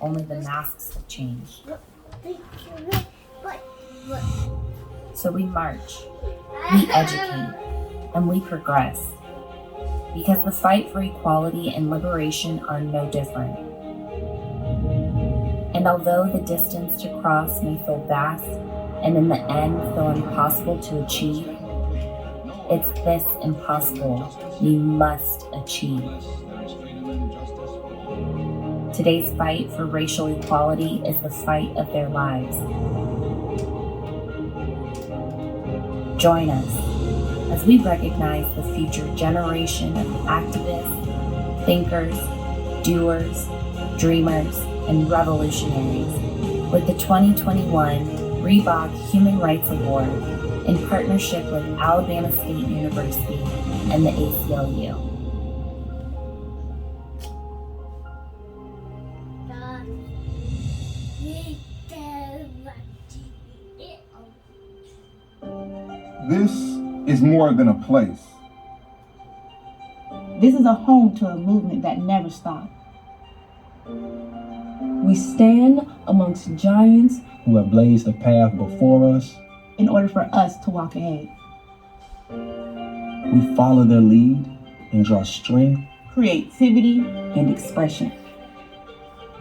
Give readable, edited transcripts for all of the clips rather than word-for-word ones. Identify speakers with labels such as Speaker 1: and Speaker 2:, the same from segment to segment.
Speaker 1: only the masks have changed. So we march, we educate, and we progress. Because the fight for equality and liberation are no different. And although the distance to cross may feel vast and in the end feel impossible to achieve, it's this impossible we must achieve. Today's fight for racial equality is the fight of their lives. Join us as we recognize the future generation of activists, thinkers, doers, dreamers, and revolutionaries with the 2021 Reebok Human Rights Award in partnership with Alabama State University and the ACLU.
Speaker 2: This is more than a place.
Speaker 3: This is a home to a movement that never stopped. We stand amongst giants
Speaker 4: who have blazed a path before us
Speaker 3: in order for us to walk ahead.
Speaker 4: We follow their lead and draw strength,
Speaker 3: creativity, and expression.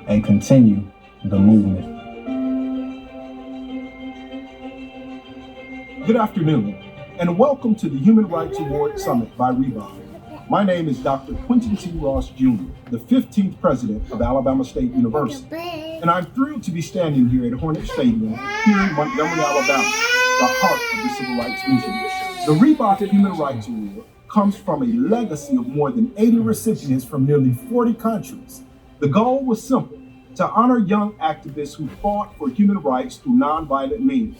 Speaker 4: And continue the movement.
Speaker 2: Good afternoon, and welcome to the Human Rights Award Summit by Reebok. My name is Dr. Quentin T. Ross Jr., the 15th president of Alabama State University, and I'm thrilled to be standing here at Hornet Stadium here in Montgomery, Alabama, the heart of the Civil Rights Movement. The Reebok Human Rights Award comes from a legacy of more than 80 recipients from nearly 40 countries. The goal was simple: to honor young activists who fought for human rights through nonviolent means.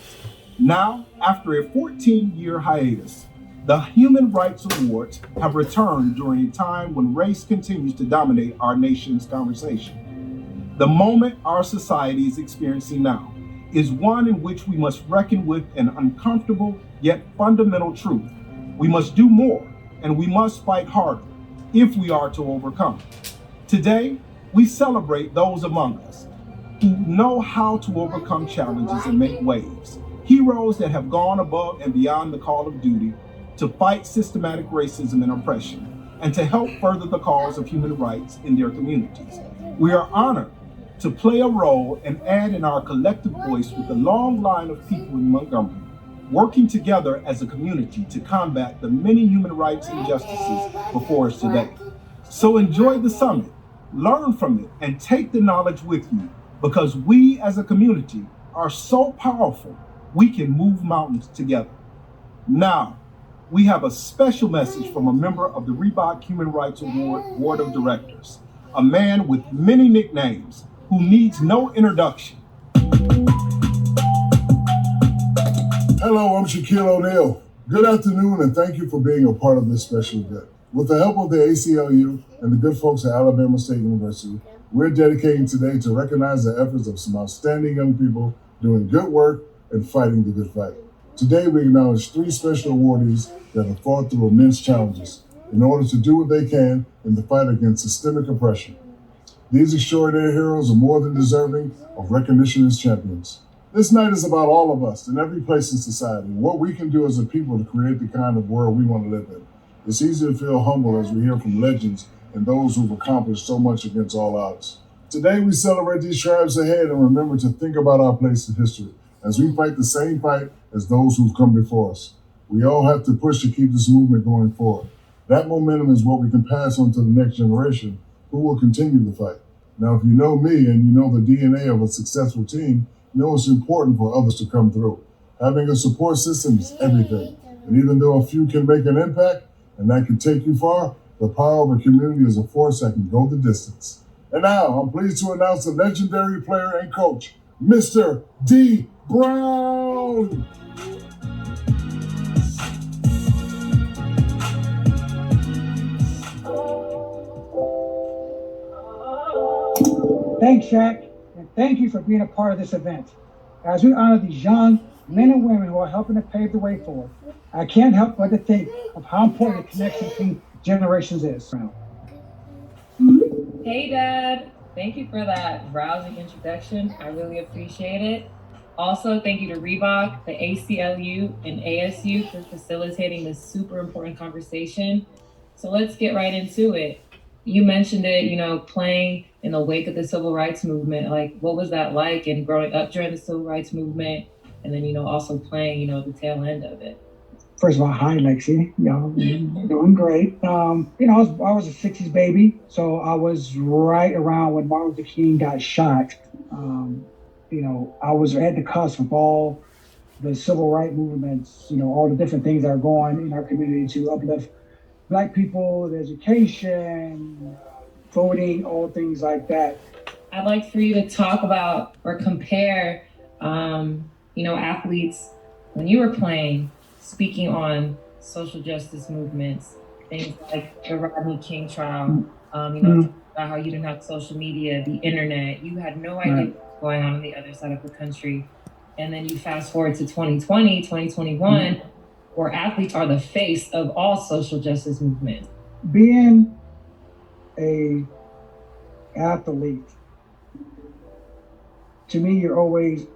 Speaker 2: Now, after a 14-year hiatus, the Human Rights Awards have returned during a time when race continues to dominate our nation's conversation. The moment our society is experiencing now is one in which we must reckon with an uncomfortable yet fundamental truth. We must do more, and we must fight harder if we are to overcome. Today, we celebrate those among us who know how to overcome challenges and make waves. Heroes that have gone above and beyond the call of duty to fight systematic racism and oppression, and to help further the cause of human rights in their communities. We are honored to play a role and add in our collective voice with the long line of people in Montgomery, working together as a community to combat the many human rights injustices before us today. So enjoy the summit, learn from it, and take the knowledge with you, because we as a community are so powerful, we can move mountains together. Now, we have a special message from a member of the Reebok Human Rights Award Board of Directors, a man with many nicknames who needs no introduction.
Speaker 5: Hello, I'm Shaquille O'Neal. Good afternoon, and thank you for being a part of this special event. With the help of the ACLU and the good folks at Alabama State University, we're dedicating today to recognize the efforts of some outstanding young people doing good work and fighting the good fight. Today, we acknowledge 3 special awardees that have fought through immense challenges in order to do what they can in the fight against systemic oppression. These extraordinary heroes are more than deserving of recognition as champions. This night is about all of us in every place in society, and what we can do as a people to create the kind of world we want to live in. It's easy to feel humble as we hear from legends and those who've accomplished so much against all odds. Today, we celebrate these tribes ahead and remember to think about our place in history as we fight the same fight as those who've come before us. We all have to push to keep this movement going forward. That momentum is what we can pass on to the next generation, who will continue the fight. Now, if you know me and you know the DNA of a successful team, you know it's important for others to come through. Having a support system is everything. And even though a few can make an impact, and that can take you far, the power of a community is a force that can go the distance. And now, I'm pleased to announce the legendary player and coach, Mr. D. Brown.
Speaker 6: Thanks, Shaq, and thank you for being a part of this event. As we honor these young men and women who are helping to pave the way forward, I can't help but to think of how important the connection between generations is.
Speaker 7: Hey, Dad. Thank you for that rousing introduction. I really appreciate it. Also, thank you to Reebok, the ACLU, and ASU for facilitating this super important conversation. So let's get right into it. You mentioned it, playing in the wake of the civil rights movement. Like, what was that like, and growing up during the civil rights movement, and then, also playing, the tail end of it?
Speaker 6: First of all, hi, Lexi. Doing great. I was a 60s baby, so I was right around when Martin Luther King got shot. I was at the cusp of all the civil rights movements, all the different things that are going in our community to uplift Black people, their education, voting, all things like that.
Speaker 7: I'd like for you to talk about or compare, athletes when you were playing, speaking on social justice movements, things like the Rodney King trial, about how you didn't have social media, the internet, you had no idea what was going on the other side of the country. And then you fast forward to 2020, 2021, where athletes are the face of all social justice movements.
Speaker 6: Being a athlete, to me, you're always,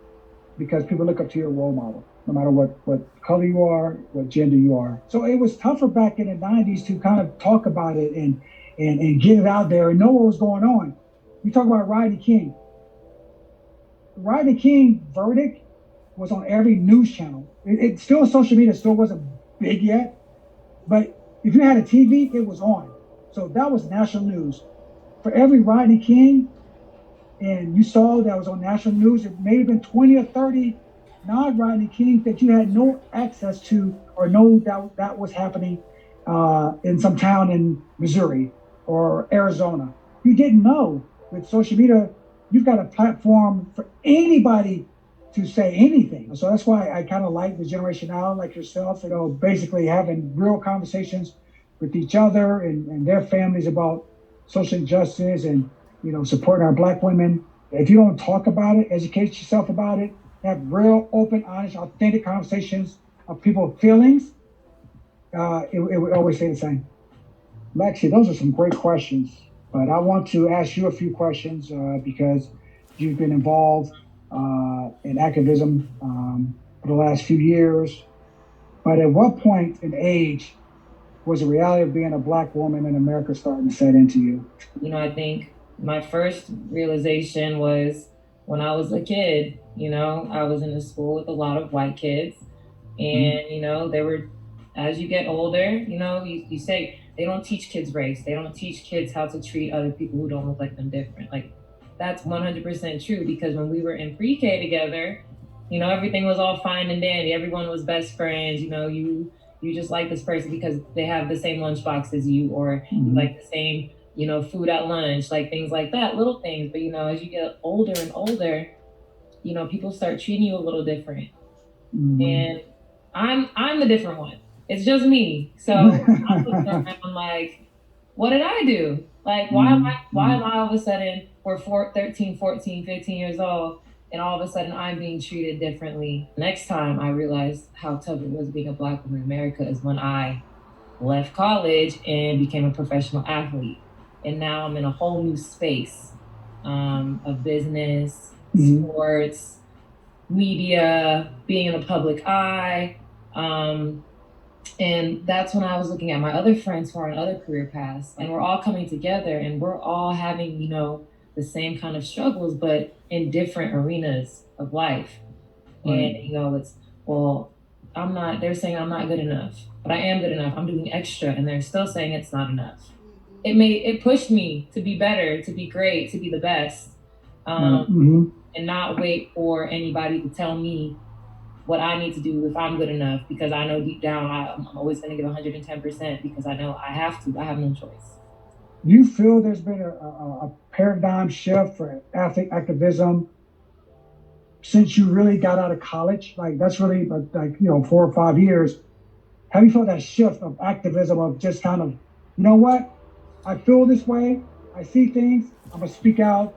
Speaker 6: because people look up to your role model, no matter what color you are, what gender you are. So it was tougher back in the 90s to kind of talk about it and get it out there and know what was going on. You talk about Rodney King. The Rodney King verdict was on every news channel. It still, social media still wasn't big yet, but if you had a TV, it was on. So that was national news. For every Rodney King, and you saw that was on national news, it may have been 20 or 30 non-Rodney Kings that you had no access to or know that was happening in some town in Missouri or Arizona. You didn't know. With social media, you've got a platform for anybody to say anything. So that's why I kind of like the generation now, like yourself, basically having real conversations with each other and their families about social injustice and, supporting our Black women. If you don't talk about it, educate yourself about it, have real, open, honest, authentic conversations of people's feelings, it would always stay the same. Lexi, those are some great questions, but I want to ask you a few questions because you've been involved in activism for the last few years. But at what point in age was the reality of being a Black woman in America starting to set into you?
Speaker 7: I think my first realization was when I was a kid. I was in a school with a lot of white kids, and they were, as you get older, you say they don't teach kids race, they don't teach kids how to treat other people who don't look like them different. Like, that's 100% true, because when we were in pre-K together, everything was all fine and dandy, everyone was best friends. You just like this person because they have the same lunchbox as you, or you like the same food at lunch, like things like that, little things. But as you get older and older, people start treating you a little different. And I'm the different one. It's just me. So I'm looking around like, what did I do? Like, why am I all of a sudden, we're 13, 14, 15 years old, and all of a sudden I'm being treated differently? Next time I realized how tough it was being a Black woman in America is when I left college and became a professional athlete. And now I'm in a whole new space of business, sports, media, being in the public eye. And that's when I was looking at my other friends who are in other career paths, and we're all coming together and we're all having, the same kind of struggles, but in different arenas of life. Right. And, it's, well, they're saying I'm not good enough, but I am good enough. I'm doing extra, and they're still saying it's not enough. It pushed me to be better, to be great, to be the best, and not wait for anybody to tell me what I need to do if I'm good enough, because I know deep down I'm always going to give 110% because I know I have to. I have no choice.
Speaker 6: Do you feel there's been a paradigm shift for athlete activism since you really got out of college? Like, that's really 4 or 5 years. Have you felt that shift of activism, of just kind of, you know what? I feel this way. I see things. I'm going to speak out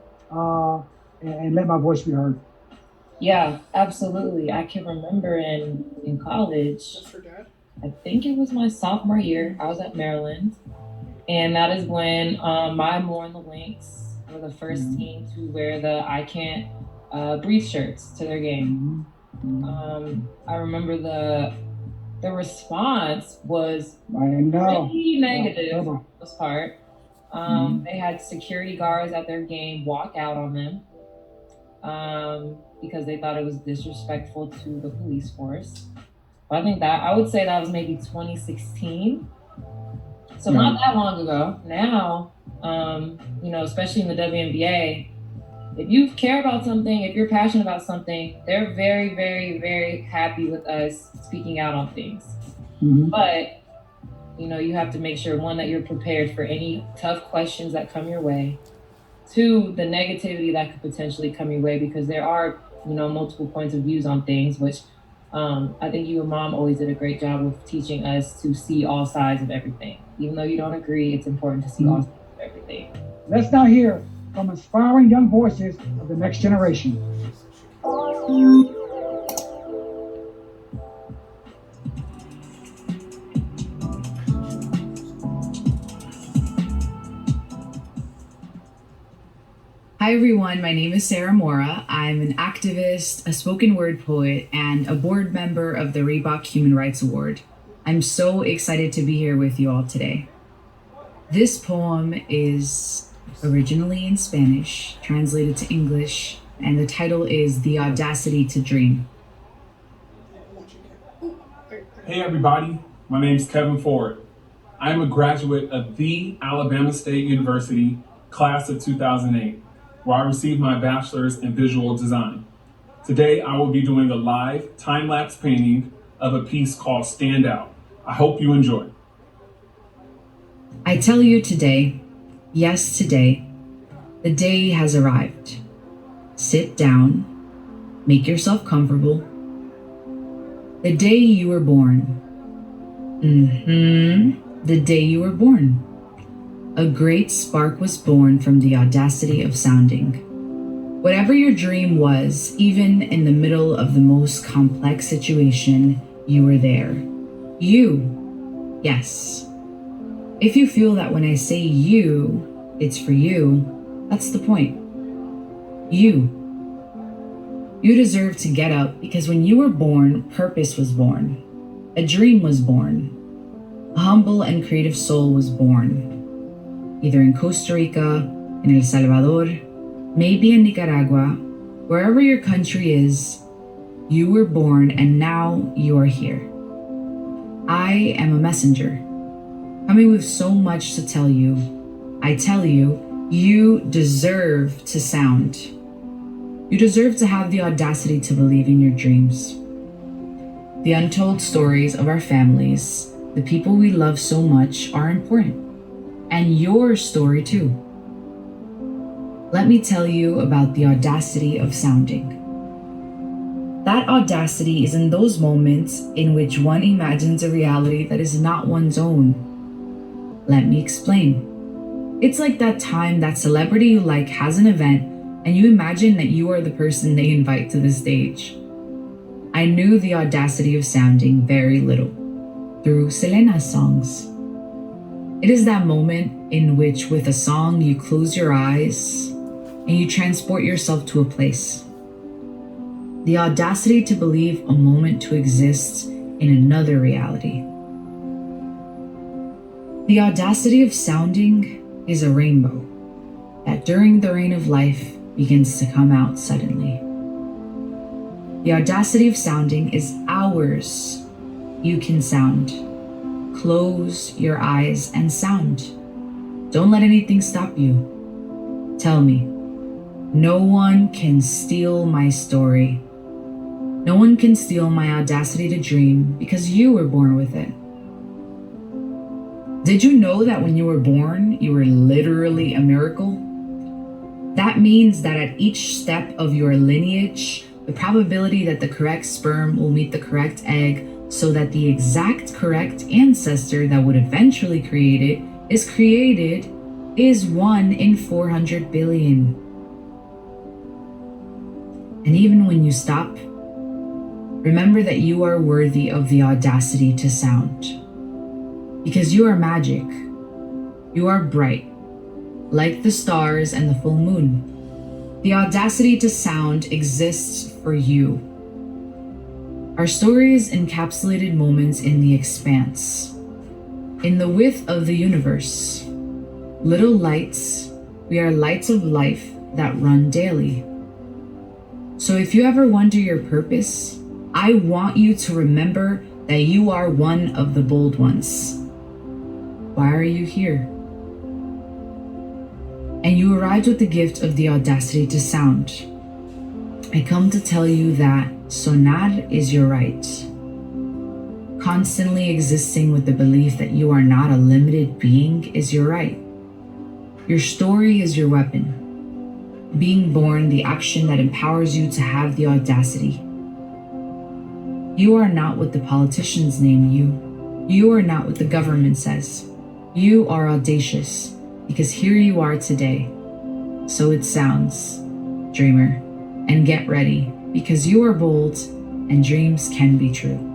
Speaker 6: and let my voice be heard.
Speaker 7: Yeah, absolutely. I can remember in college, I think it was my sophomore year, I was at Maryland. And that is when my More in the Links were the first team to wear the I Can't Breathe shirts to their game. I remember the response was pretty negative for the most part. They had security guards at their game walk out on them because they thought it was disrespectful to the police force. But I would say that was maybe 2016. So not that long ago. Now, especially in the WNBA, if you care about something, if you're passionate about something, they're very, very, very happy with us speaking out on things. But, you have to make sure, one, that you're prepared for any tough questions that come your way. Two, the negativity that could potentially come your way, because there are, multiple points of views on things, which I think you and Mom always did a great job of teaching us to see all sides of everything. Even though you don't agree, it's important to see all sides of everything.
Speaker 6: Let's now hear from inspiring young voices of the next generation.
Speaker 8: Hi everyone, my name is Sarah Mora. I'm an activist, a spoken word poet, and a board member of the Reebok Human Rights Award. I'm so excited to be here with you all today. This poem is originally in Spanish, translated to English, and the title is The Audacity to Dream.
Speaker 9: Hey everybody, my name is Kevin Ford. I am a graduate of the Alabama State University, class of 2008. Where I received my bachelor's in visual design. Today, I will be doing a live time-lapse painting of a piece called Stand Out. I hope you enjoy.
Speaker 8: I tell you today, yes today, the day has arrived. Sit down, make yourself comfortable. The day you were born. The day you were born. A great spark was born from the audacity of sounding. Whatever your dream was, even in the middle of the most complex situation, you were there. You. Yes. If you feel that when I say you, it's for you, that's the point. You. You deserve to get up because when you were born, purpose was born. A dream was born. A humble and creative soul was born. Either in Costa Rica, in El Salvador, maybe in Nicaragua, wherever your country is, you were born and now you are here. I am a messenger, coming with so much to tell you. I tell you, you deserve to sound. You deserve to have the audacity to believe in your dreams. The untold stories of our families, the people we love so much, are important. And your story too. Let me tell you about the audacity of sounding. That audacity is in those moments in which one imagines a reality that is not one's own. Let me explain. It's like that time that celebrity you like has an event and you imagine that you are the person they invite to the stage. I knew the audacity of sounding very little through Selena's songs. It is that moment in which with a song you close your eyes and you transport yourself to a place. The audacity to believe a moment to exist in another reality. The audacity of sounding is a rainbow that during the rain of life begins to come out suddenly. The audacity of sounding is ours. You can sound. Close your eyes and sound. Don't let anything stop you. Tell me, no one can steal my story. No one can steal my audacity to dream because you were born with it. Did you know that when you were born, you were literally a miracle? That means that at each step of your lineage, the probability that the correct sperm will meet the correct egg so that the exact correct ancestor that would eventually create it is 1 in 400 billion. And even when you stop, remember that you are worthy of the audacity to sound. Because you are magic. You are bright. like the stars and the full moon. The audacity to sound exists for you. Our stories encapsulated moments in the expanse, in the width of the universe. Little lights, we are lights of life that run daily. So if you ever wonder your purpose, I want you to remember that you are one of the bold ones. Why are you here? And you arrived with the gift of the audacity to sound. I come to tell you that sonar is your right. Constantly existing with the belief that you are not a limited being is your right. Your story is your weapon. Being born, the action that empowers you to have the audacity. You are not what the politicians name you. You are not what the government says. You are audacious because here you are today. So it sounds, dreamer, and get ready because you are bold and dreams can be true.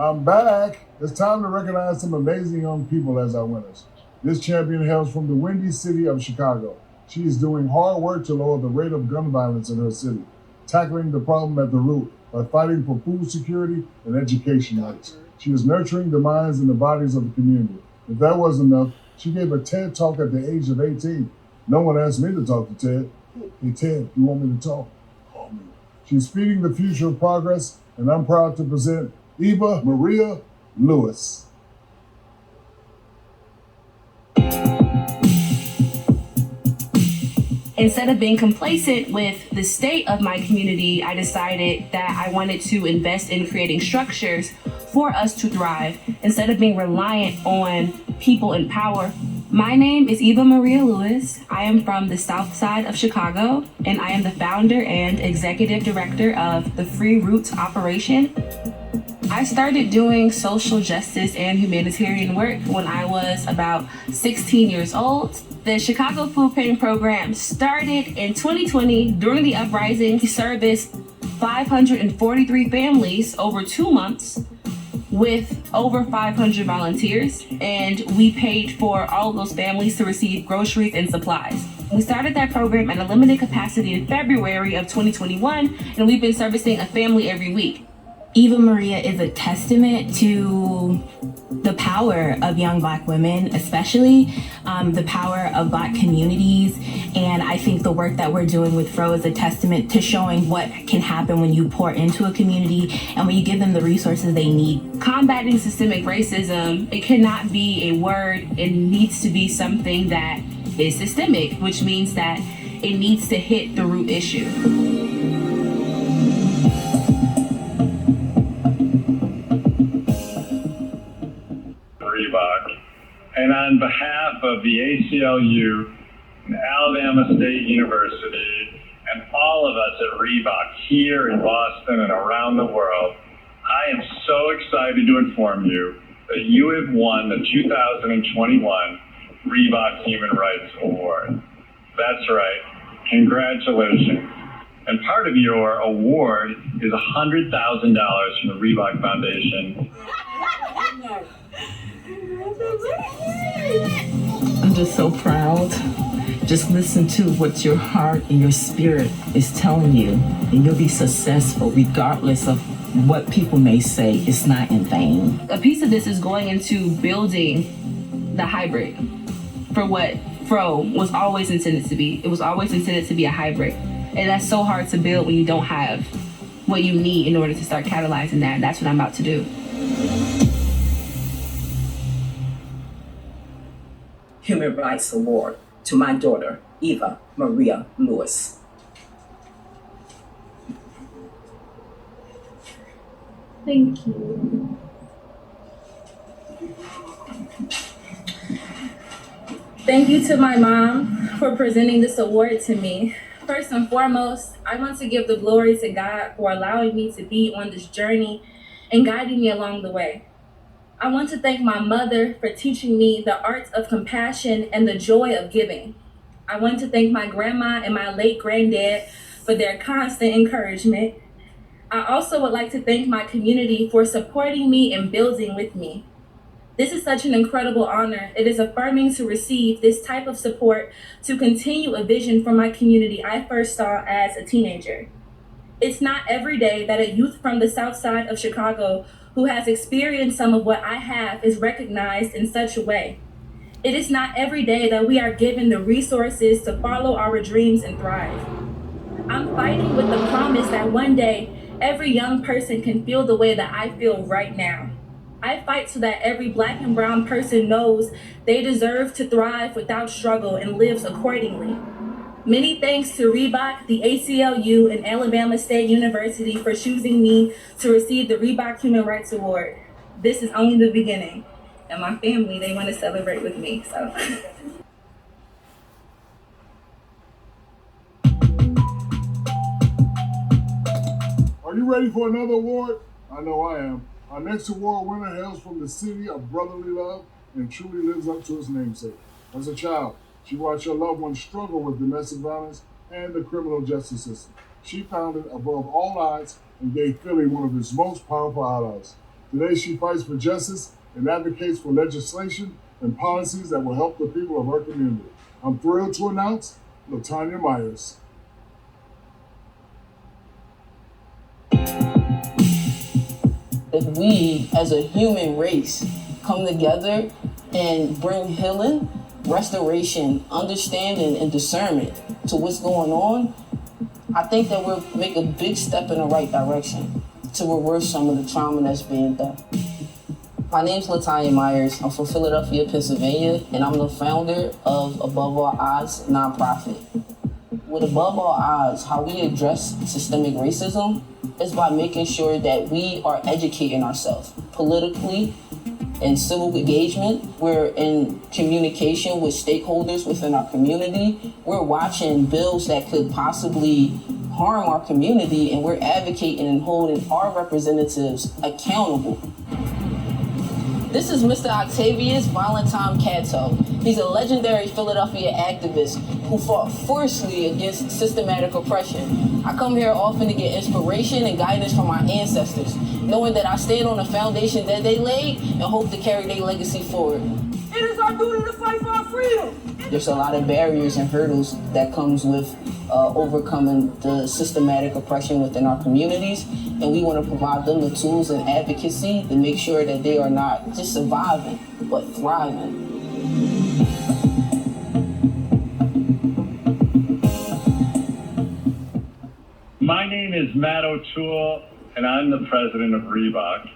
Speaker 5: I'm back. It's time to recognize some amazing young people as our winners. This champion hails from the windy city of Chicago. She is doing hard work to lower the rate of gun violence in her city, tackling the problem at the root by fighting for food security and education rights. She is nurturing the minds and the bodies of the community. If that wasn't enough, she gave a TED Talk at the age of 18. No one asked me to talk to Ted. Hey, Ted, you want me to talk? Call me. She's feeding the future of progress, and I'm proud to present Eva Maria Lewis.
Speaker 10: Instead of being complacent with the state of my community, I decided that I wanted to invest in creating structures for us to thrive instead of being reliant on people in power. My name is Eva Maria Lewis. I am from the South Side of Chicago, and I am the founder and executive director of the Free Roots Operation. I started doing social justice and humanitarian work when I was about 16 years old. The Chicago Food Payment Program started in 2020 during the uprising. We serviced 543 families over 2 months with over 500 volunteers, and we paid for all of those families to receive groceries and supplies. We started that program at a limited capacity in February of 2021, and we've been servicing a family every week. Eva Maria is a testament to the power of young Black women, especially the power of Black communities. And I think the work that we're doing with FRO is a testament to showing what can happen when you pour into a community and when you give them the resources they need. Combating systemic racism, it cannot be a word. It needs to be something that is systemic, which means that it needs to hit the root issue.
Speaker 11: Reebok, and on behalf of the ACLU and Alabama State University and all of us at Reebok here in Boston and around the world, I am so excited to inform you that you have won the 2021 Reebok Human Rights Award. That's right, congratulations. And part of your award is $100,000 from the Reebok Foundation.
Speaker 12: I'm just so proud. Just listen to what your heart and your spirit is telling you, and you'll be successful regardless of what people may say. It's not in vain.
Speaker 10: A piece of this is going into building the hybrid for what FRO was always intended to be. It was always intended to be a hybrid. And that's so hard to build when you don't have what you need in order to start catalyzing that. That's what I'm about to do.
Speaker 12: Human Rights Award to my daughter, Eva Maria Lewis.
Speaker 10: Thank you. Thank you to my mom for presenting this award to me.
Speaker 13: First and foremost, I want to give the glory to God for allowing me to be on this journey and guiding me along the way. I want to thank my mother for teaching me the art of compassion and the joy of giving. I want to thank my grandma and my late granddad for their constant encouragement. I also would like to thank my community for supporting me and building with me. This is such an incredible honor. It is affirming to receive this type of support to continue a vision for my community I first saw as a teenager. It's not every day that a youth from the South Side of Chicago who has experienced some of what I have is recognized in such a way. It is not every day that we are given the resources to follow our dreams and thrive. I'm fighting with the promise that one day, every young person can feel the way that I feel right now. I fight so that every Black and brown person knows they deserve to thrive without struggle and lives accordingly. Many thanks to Reebok, the ACLU, and Alabama State University for choosing me to receive the Reebok Human Rights Award. This is only the beginning, and my family, they want to celebrate with me, so.
Speaker 5: Are you ready for another award? I know I am. Our next award winner hails from the city of brotherly love and truly lives up to its namesake. As a child, she watched her loved ones struggle with domestic violence and the criminal justice system. She found it above all odds and gave Philly one of its most powerful allies. Today, she fights for justice and advocates for legislation and policies that will help the people of her community. I'm thrilled to announce LaTanya Myers.
Speaker 12: If we, as a human race, come together and bring healing, restoration, understanding, and discernment to what's going on, I think that we'll make a big step in the right direction to reverse some of the trauma that's being done. My name's LaTanya Myers. I'm from Philadelphia, Pennsylvania, and I'm the founder of Above All Odds nonprofit. With Above All Odds, how we address systemic racism is by making sure that we are educating ourselves politically, in civil engagement. We're in communication with stakeholders within our community. We're watching bills that could possibly harm our community, and we're advocating and holding our representatives accountable. This is Mr. Octavius Valentine Cato. He's a legendary Philadelphia activist who fought fiercely against systematic oppression. I come here often to get inspiration and guidance from my ancestors, knowing that I stand on the foundation that they laid and hope to carry their legacy forward.
Speaker 14: It is our duty to fight for our freedom.
Speaker 12: There's a lot of barriers and hurdles that comes with overcoming the systematic oppression within our communities, and we want to provide them the tools and advocacy to make sure that they are not just surviving, but thriving.
Speaker 11: My name is Matt O'Toole, and I'm the president of Reebok.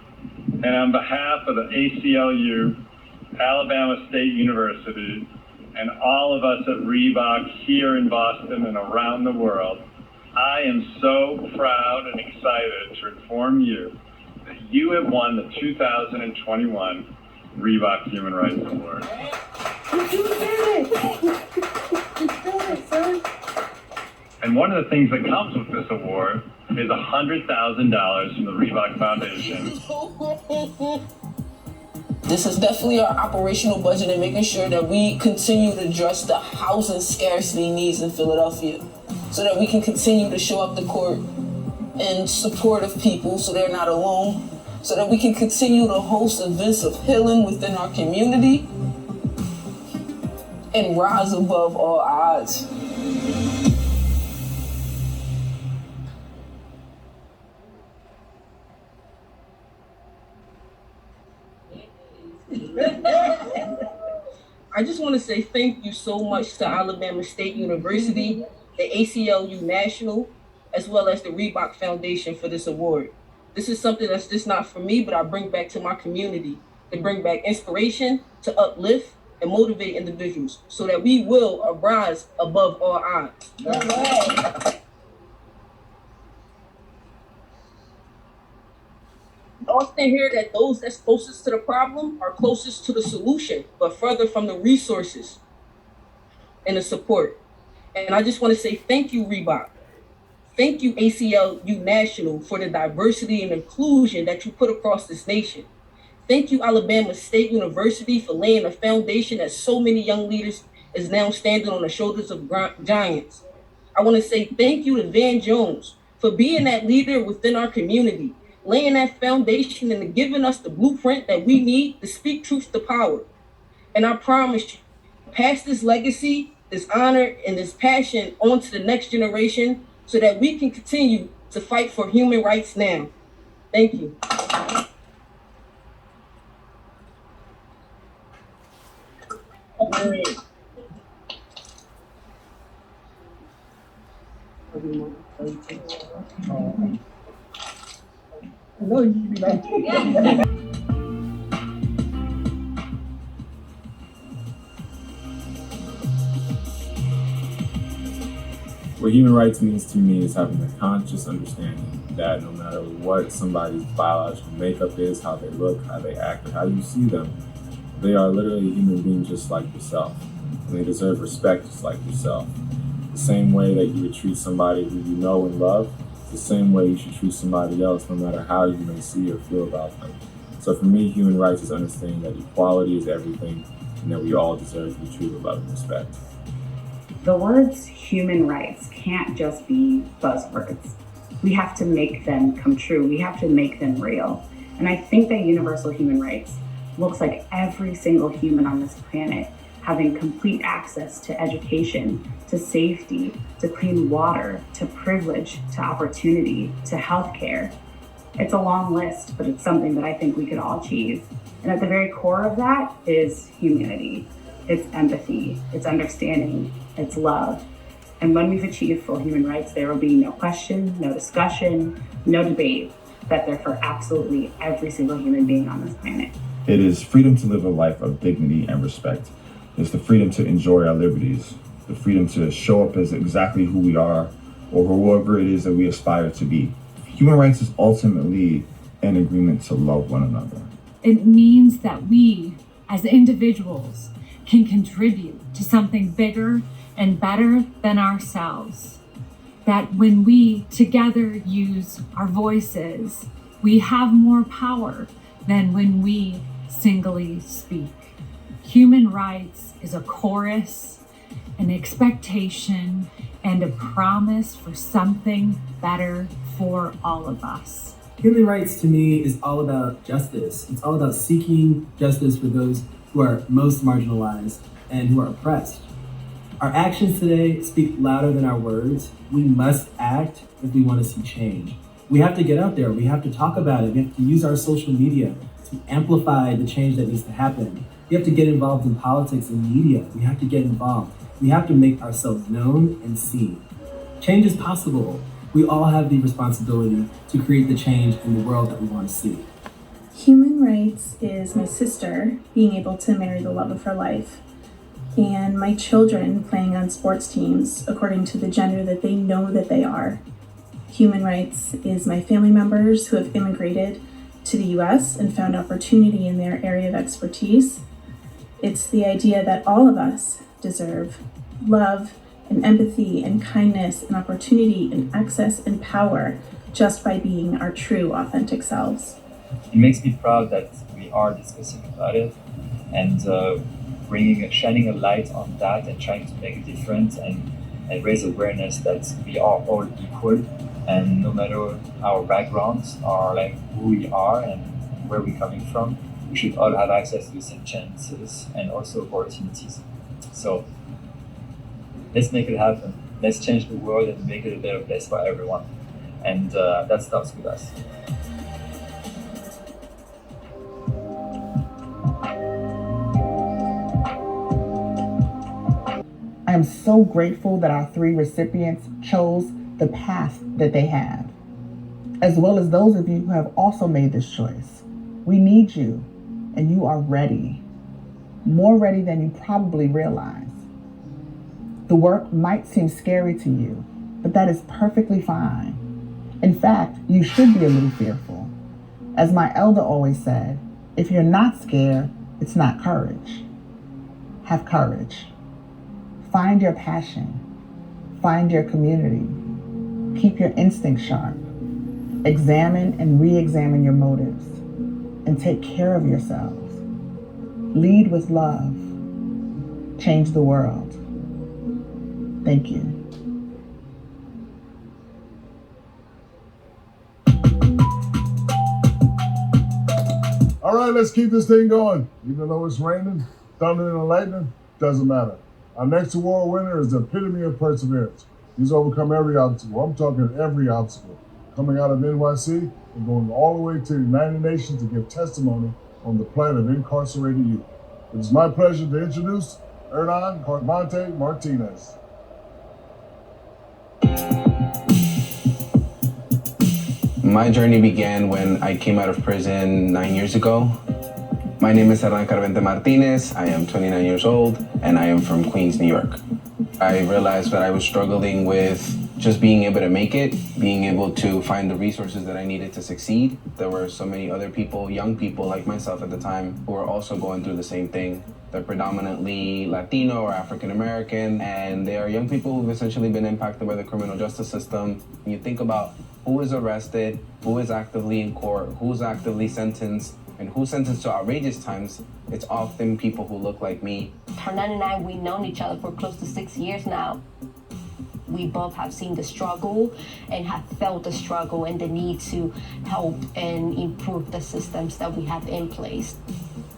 Speaker 11: And on behalf of the ACLU, Alabama State University, and all of us at Reebok here in Boston and around the world, I am so proud and excited to inform you that you have won the 2021 Reebok Human Rights Award.
Speaker 14: You did it, son.
Speaker 11: And one of the things that comes with this award is $100,000 from the Reebok Foundation.
Speaker 12: This is definitely our operational budget and making sure that we continue to address the housing scarcity needs in Philadelphia so that we can continue to show up to court in support of people so they're not alone, so that we can continue to host events of healing within our community and rise above all odds. I just want to say thank you so much to Alabama State University, the ACLU National, as well as the Reebok Foundation for this award. This is something that's just not for me, but I bring back to my community to bring back inspiration, to uplift and motivate individuals so that we will arise above all odds. I often hear that those that's closest to the problem are closest to the solution, but further from the resources and the support.
Speaker 14: And I just want to say thank you, Reebok. Thank you, ACLU National, for the diversity and inclusion that you put across this nation. Thank you, Alabama State University, for laying a foundation that so many young leaders is now standing on the shoulders of giants. I want to say thank you to Van Jones for being that leader within our community, laying that foundation and giving us the blueprint that we need to speak truth to power. And I promise you, pass this legacy, this honor, and this passion on to the next generation so that we can continue to fight for human rights now. Thank you.
Speaker 15: What human rights means to me is having a conscious understanding that no matter what somebody's biological makeup is, how they look, how they act, or how you see them, they are literally human beings just like yourself. And they deserve respect just like yourself. The same way that you would treat somebody who you know and love, it's the same way you should treat somebody else, no matter how you may see or feel about them. So for me, human rights is understanding that equality is everything and that we all deserve to be treated with love and respect.
Speaker 16: The words human rights can't just be buzzwords. We have to make them come true. We have to make them real. And I think that universal human rights looks like every single human on this planet having complete access to education, to safety, to clean water, to privilege, to opportunity, to healthcare. It's a long list, but it's something that I think we could all achieve. And at the very core of that is humanity. It's empathy, it's understanding, it's love. And when we've achieved full human rights, there will be no question, no discussion, no debate that they're for absolutely every single human being on this planet.
Speaker 17: It is freedom to live a life of dignity and respect. It's the freedom to enjoy our liberties, the freedom to show up as exactly who we are or whoever it is that we aspire to be. Human rights is ultimately an agreement to love one another.
Speaker 18: It means that we, as individuals, can contribute to something bigger and better than ourselves. That when we together use our voices, we have more power than when we singly speak. Human rights is a chorus, an expectation, and a promise for something better for all of us.
Speaker 19: Human rights to me is all about justice. It's all about seeking justice for those who are most marginalized and who are oppressed. Our actions today speak louder than our words. We must act if we want to see change. We have to get out there. We have to talk about it. We have to use our social media to amplify the change that needs to happen. We have to get involved in politics and media. We have to get involved. We have to make ourselves known and seen. Change is possible. We all have the responsibility to create the change in the world that we want to see.
Speaker 20: Human rights is my sister being able to marry the love of her life, and my children playing on sports teams according to the gender that they know that they are. Human rights is my family members who have immigrated to the US and found opportunity in their area of expertise. It's the idea that all of us deserve love and empathy and kindness and opportunity and access and power just by being our true, authentic selves.
Speaker 21: It makes me proud that we are discussing about it and shining a light on that and trying to make a difference and raise awareness that we are all equal, and no matter our backgrounds or like who we are and where we're coming from, we should all have access to the same chances and also opportunities. So let's make it happen. Let's change the world and make it a better place for everyone. And that starts with us.
Speaker 22: I am so grateful that our 3 recipients chose the path that they have, as well as those of you who have also made this choice. We need you, and you are ready, more ready than you probably realize. The work might seem scary to you, but that is perfectly fine. In fact, you should be a little fearful. As my elder always said, if you're not scared, it's not courage. Have courage. Find your passion. Find your community. Keep your instincts sharp. Examine and re-examine your motives. And take care of yourselves. Lead with love. Change the world. Thank you.
Speaker 5: All right, let's keep this thing going. Even though it's raining, thunder and lightning, doesn't matter. Our next award winner is the epitome of perseverance. He's overcome every obstacle. I'm talking every obstacle. Coming out of NYC and going all the way to the United Nations to give testimony on the plight of incarcerated youth. It is my pleasure to introduce Hernan Carmonte Martinez.
Speaker 1: My journey began when I came out of prison 9 years ago. My name is Hernan Carmonte Martinez. I am 29 years old and I am from Queens, New York. I realized that I was struggling with just being able to make it, being able to find the resources that I needed to succeed. There were so many other people, young people like myself at the time, who were also going through the same thing. They're predominantly Latino or African American, and they are young people who've essentially been impacted by the criminal justice system. When you think about who is arrested, who is actively in court, who's actively sentenced, and who's sentenced to outrageous times, it's often people who look like me.
Speaker 3: Hernan and I, we've known each other for close to 6 years now. We both have seen the struggle and have felt the struggle and the need to help and improve the systems that we have in place.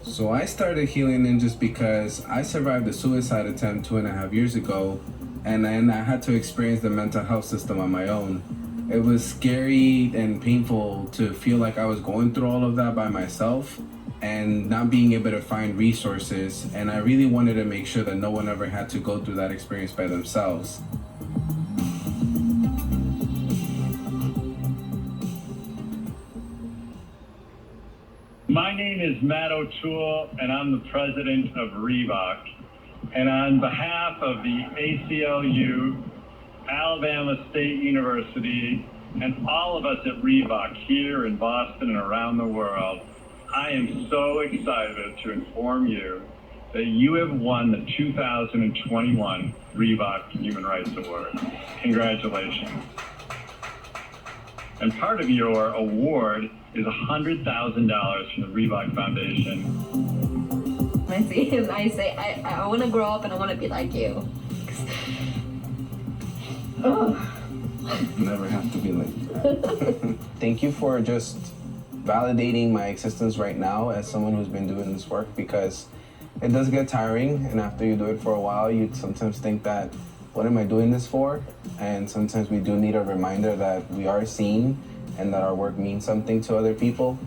Speaker 1: So I started healing in just because I survived a suicide attempt 2.5 years ago, and then I had to experience the mental health system on my own. It was scary and painful to feel like I was going through all of that by myself and not being able to find resources. And I really wanted to make sure that no one ever had to go through that experience by themselves.
Speaker 11: My name is Matt O'Toole, and I'm the president of Reebok. And on behalf of the ACLU, Alabama State University, and all of us at Reebok here in Boston and around the world, I am so excited to inform you that you have won the 2021 Reebok Human Rights Award. Congratulations. And part of your award is $100,000 from the Reebok Foundation.
Speaker 3: I see him, I say, I want to grow up and I want to be like you.
Speaker 1: Never have to be like that. Thank you for just validating my existence right now as someone who's been doing this work, because it does get tiring, and after you do it for a while, you sometimes think that, what am I doing this for? And sometimes we do need a reminder that we are seen and that our work means something to other people.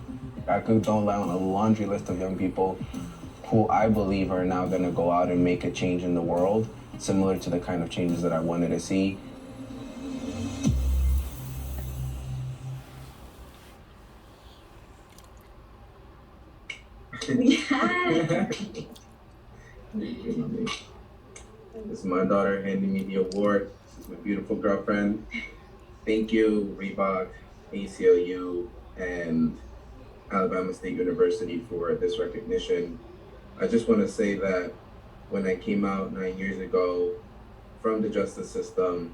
Speaker 1: I could go down a laundry list of young people who I believe are now gonna go out and make a change in the world, similar to the kind of changes that I wanted to see. This is my daughter handing me the award. This is my beautiful girlfriend. Thank you, Reebok, ACLU, and Alabama State University for this recognition. I just want to say that when I came out 9 years ago from the justice system,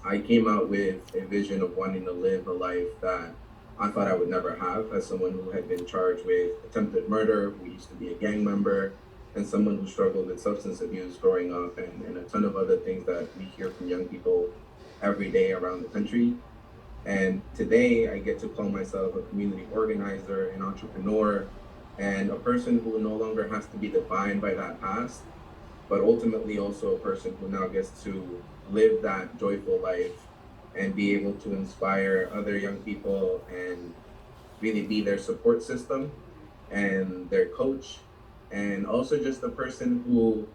Speaker 1: I came out with a vision of wanting to live a life that I thought I would never have, as someone who had been charged with attempted murder, who used to be a gang member, and someone who struggled with substance abuse growing up, and a ton of other things that we hear from young people every day around the country. And today I get to call myself a community organizer, an entrepreneur, and a person who no longer has to be defined by that past, but ultimately also a person who now gets to live that joyful life and be able to inspire other young people and really be their support system and their coach, and also just a person who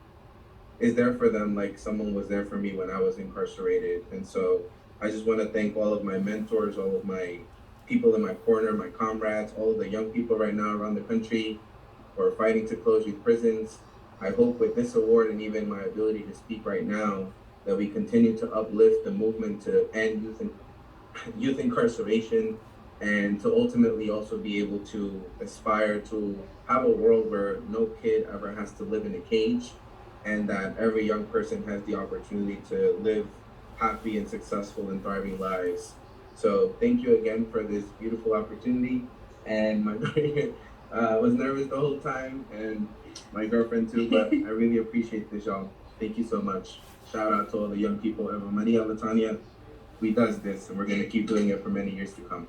Speaker 1: is there for them like someone was there for me when I was incarcerated. And so I just want to thank all of my mentors, all of my people in my corner, my comrades, all of the young people right now around the country who are fighting to close youth prisons. I hope with this award and even my ability to speak right now that we continue to uplift the movement to end youth incarceration, and to ultimately also be able to aspire to have a world where no kid ever has to live in a cage, and that every young person has the opportunity to live happy and successful and thriving lives. So thank you again for this beautiful opportunity. And my daughter was nervous the whole time, and my girlfriend too, but I really appreciate this, y'all. Thank you so much. Shout out to all the young people. Eva Maria, Latanya, we does this, and we're going to keep doing it for many years to come.